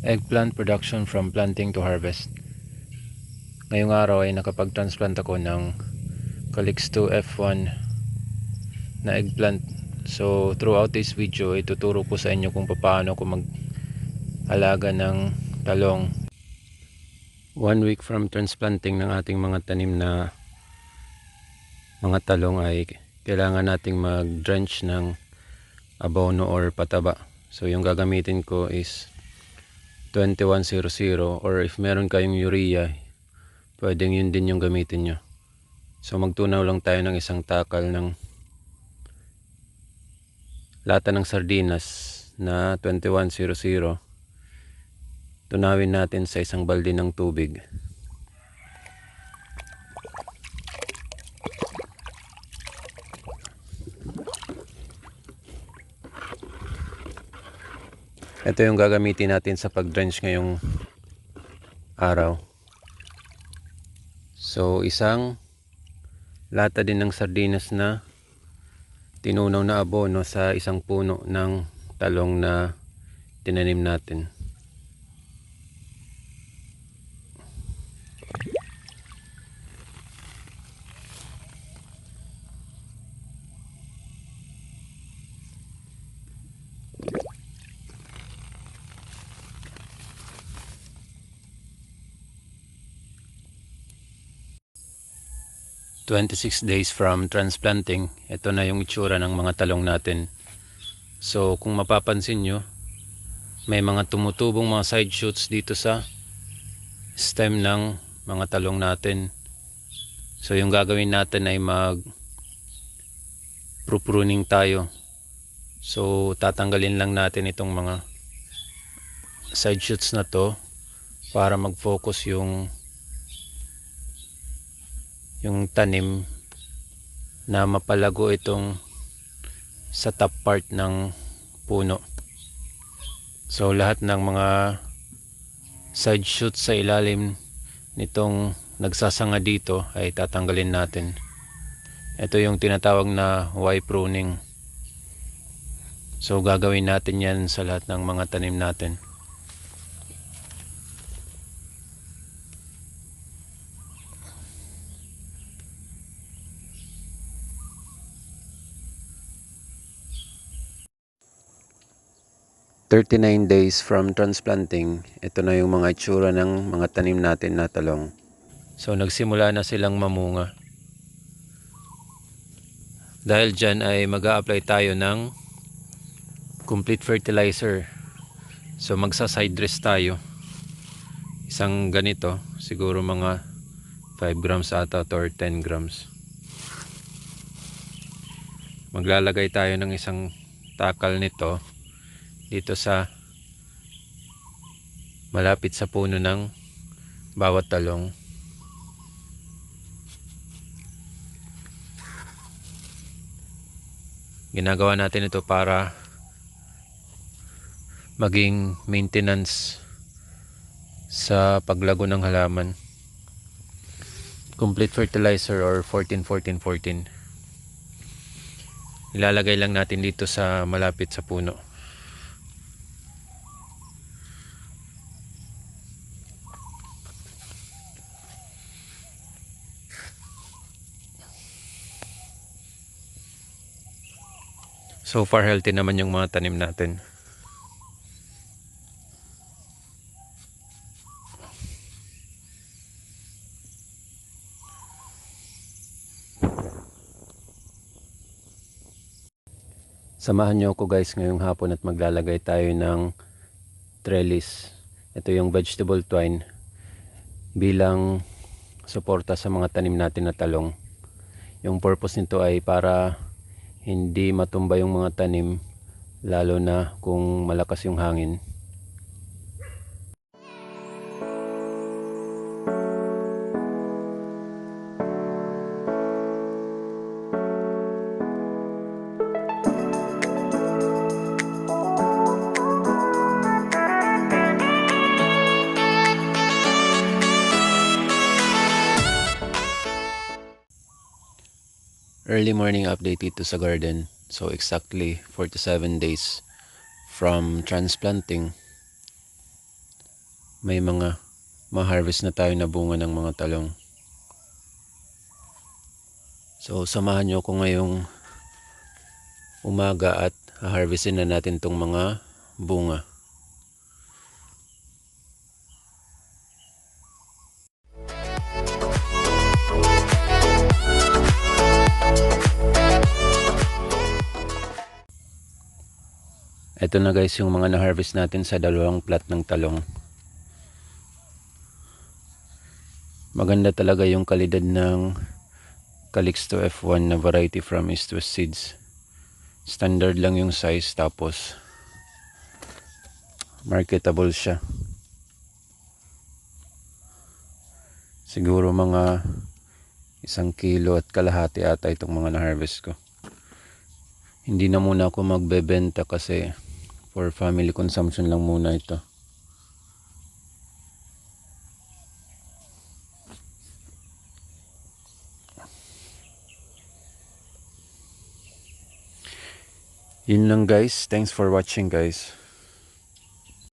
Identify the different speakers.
Speaker 1: Eggplant production from planting to harvest. Ngayong araw ay nakapag-transplant ako ng Calixto F1 na eggplant. So throughout this video ay tuturo ko sa inyo kung paano ko mag-alaga ng talong. 1 week from transplanting ng ating mga tanim na mga talong ay kailangan nating mag-drench ng abono or pataba. So yung gagamitin ko is 2100, or if meron kayong urea, pwedeng yun din yung gamitin nyo. So magtunaw lang tayo ng isang takal ng lata ng sardinas na 2100. Tunawin natin sa isang balde ng tubig. Ito yung gagamitin natin sa pag-drench ngayong araw. So isang lata din ng sardinas na tinunaw na abono sa isang puno ng talong na tinanim natin. "26 days from transplanting, ito na yung itsura ng mga talong natin. So kung mapapansin nyo, may mga tumutubong mga side shoots dito sa stem ng mga talong natin. So yung gagawin natin ay mag-pruning tayo. So tatanggalin lang natin itong mga side shoots na to para mag-focus yung tanim na mapalago itong sa top part ng puno. So lahat ng mga side shoots sa ilalim nitong nagsasanga dito ay tatanggalin natin. Ito yung tinatawag na Y pruning. So gagawin natin yan sa lahat ng mga tanim natin. "39 days from transplanting, ito na yung mga itsura ng mga tanim natin na talong. So nagsimula na silang mamunga. Dahil dyan ay mag-a-apply tayo ng complete fertilizer. So magsa-side dress tayo. Isang ganito, siguro mga 5 grams ata or 10 grams. Maglalagay tayo ng isang takal nito dito sa malapit sa puno ng bawat talong. Ginagawa natin ito para maging maintenance sa paglago ng halaman. Complete fertilizer or 14-14-14. Ilalagay lang natin dito sa malapit sa puno. So far healthy naman yung mga tanim natin. Samahan nyo ako guys ngayong hapon at maglalagay tayo ng trellis. Ito yung vegetable twine bilang suporta sa mga tanim natin na talong. Yung purpose nito ay para hindi matumba yung mga tanim, lalo na kung malakas yung hangin. Early morning update dito sa garden. So exactly 47 days from transplanting. may mga ma-harvest na tayo na bunga ng mga talong. So samahan nyo ko ngayong umaga at harvestin na natin tong mga bunga. Ito na guys yung mga na-harvest natin sa dalawang plat ng talong. Maganda talaga yung kalidad ng Calixto F1 na variety from East West Seeds. Standard lang yung size, tapos marketable siya. Siguro mga 1 kilo at kalahati ata itong mga na-harvest ko. Hindi na muna ako magbebenta kasi for family consumption lang muna ito. Yun lang guys. Thanks for watching guys.